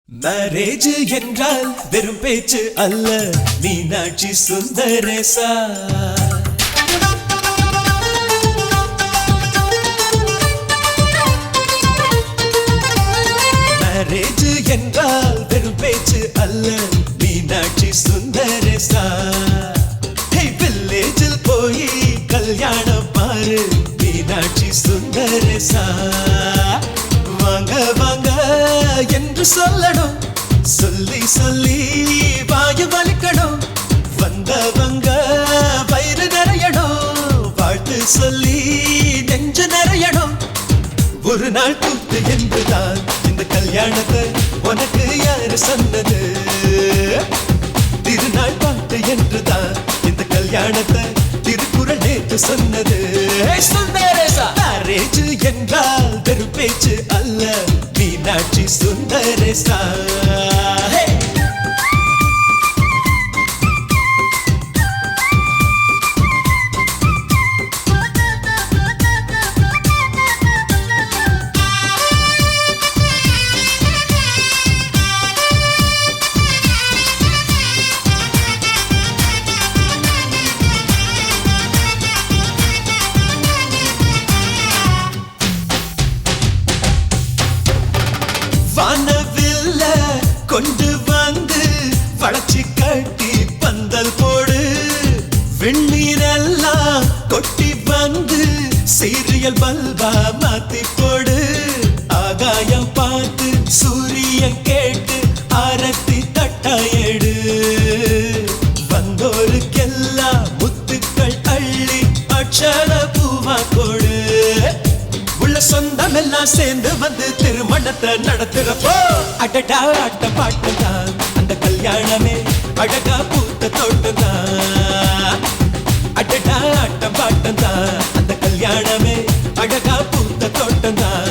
Marriage என்றால் வெறும் பேச்சு அல்ல, மீனாட்சி சுந்தரேசா. மேரேஜ் என்றால் வெறும் பேச்சு அல்ல, மீனாட்சி சுந்தரேசா. வில்லேஜில் போய் கல்யாணம் பாரு, மீனாட்சி சுந்தரேசா. வாங்க வாங்க என்று சொல்லணும், சொல்லி சொல்லி வாய வலிக்கணும். வந்தவங்க வயிறு நிறையணும், வாழ்த்து சொல்லி நெஞ்சு நிறையணும். ஒரு நாள் கூத்து என்றுதான் இந்த கல்யாணத்தை உனக்கு யாரு சொன்னது? திருநாள் பாட்டு என்றுதான் இந்த கல்யாணத்தை திருக்குறள் நேற்று சொன்னது. மேரேஜ் என்றால் வெறும் பேச்சு அல்ல, மீனாட்சி சுந்தரேசா. வானவில்ல கொண்டு வந்து வளர்ச்சி கட்டி பந்தல் போடு, வெண்ணீரெல்லாம் கொட்டி வந்து சீரியல் பல்பா மாத்தி போடு. ஆகாயம் பார்த்து சூரியன் கேட்டு ஆரத்தி தட்டாயடு, வந்தோருக்கெல்லாம் முத்துக்கள் அள்ளி அட்சர பூவா கொடு. உள்ள சொந்தம் எல்லாம் சேர்ந்து வந்து திருமணத்தை நடத்துறப்போ அடடா ஆட்ட பாட்டுதான் அந்த கல்யாணமே அழகா பூத்த தோட்டம்தான். அடடா ஆட்ட பாட்டுதான் அந்த கல்யாணமே அழகா பூத்த தோட்டம்தான்.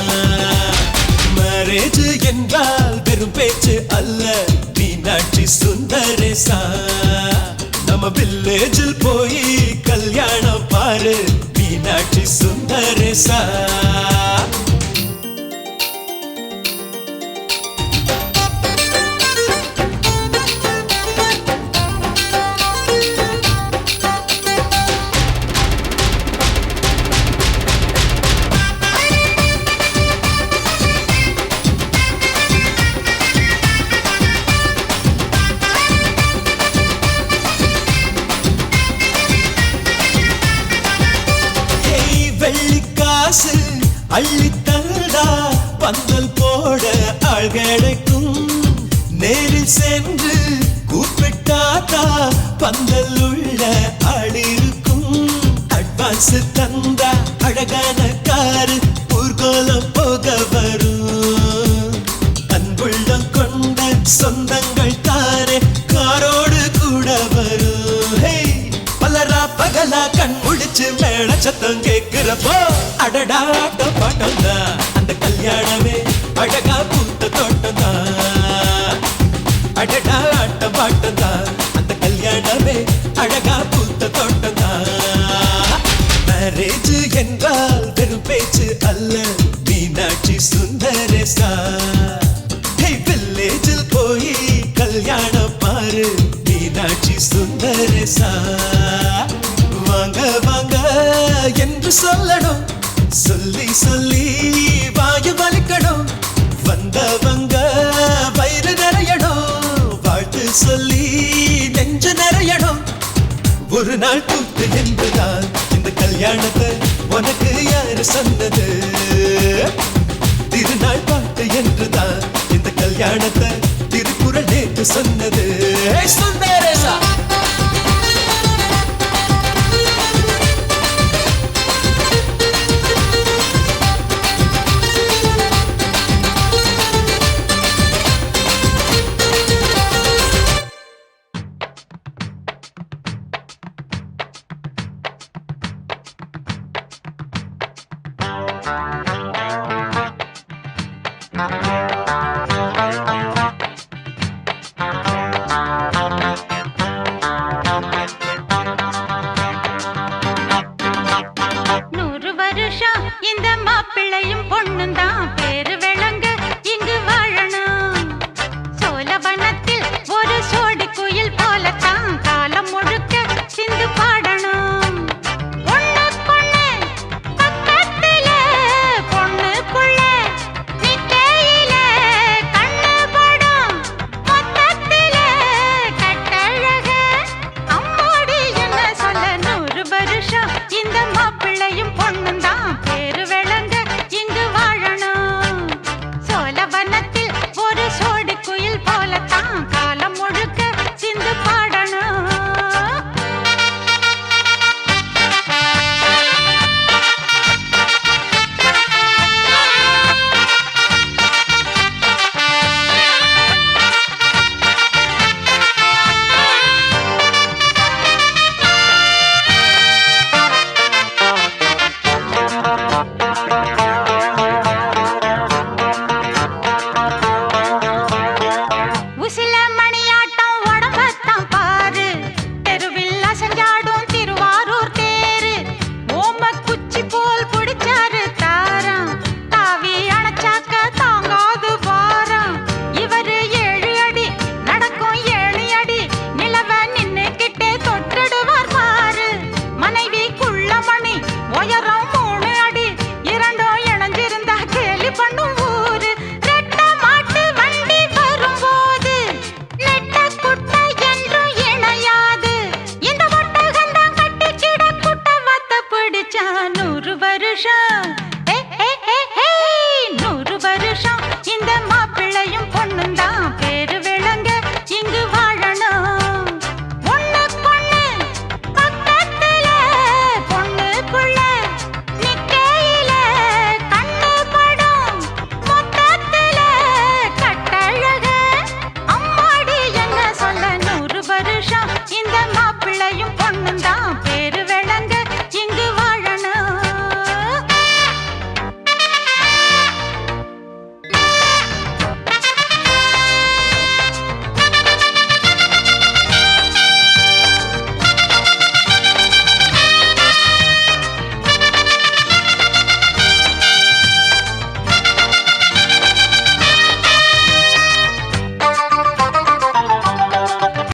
மேரேஜ் என்றால் வெறும் பேச்சு அல்ல, மீனாட்சி சுந்தரேசா. நம்ம வில்லேஜில் போய் கல்யாணம் பாரு, மீனாட்சி சுந்தரேசா. வெள்ளிக்காசு அள்ளி தந்தா பந்தல் போட ஆள் கிடைக்கும், நேரில் சென்று கூப்பிட்டாதா பந்தல் உள்ள ஆள் இருக்கும். அட்வான்ஸ் தந்தா அழகான காரு ஊர்கோலம் போக வரும். அன்புள்ளம் கொண்ட சொந்தங்கள் தானே காரோடு கூட வரும். பலரா பகலா கண் முடிச்சு மேல சத்தம் கேட்கிறப்போ அடடா ஆட்ட பாட்டம் தான் அந்த கல்யாணமே அழகா பூத்த தோட்டம் தான். அடடா ஆட்ட பாட்டம் தான் அந்த கல்யாணமே அழகா பூத்த தோட்டம் தான். மேரேஜ் என்றால் வெறும் பேச்சு அல்ல, மீனாட்சி சுந்தரேசா. வில்லேஜில் போய் கல்யாணம் பாரு, மீனாட்சி சுந்தரேசா. வாங்க வாங்க என்று சொல்லணும், சொல்லி சொல்லி வாய வலிக்கணும். வந்தவங்க வயிறு நிறையணும், வாழ்த்து சொல்லி நெஞ்சு நிறையணும். ஒரு நாள் கூத்து என்றுதான் இந்த கல்யாணத்தை உனக்கு யாரு சொன்னது? திருநாள் பாட்டு என்றுதான் இந்த கல்யாணத்தை திருக்குறள் நேற்று சொன்னது.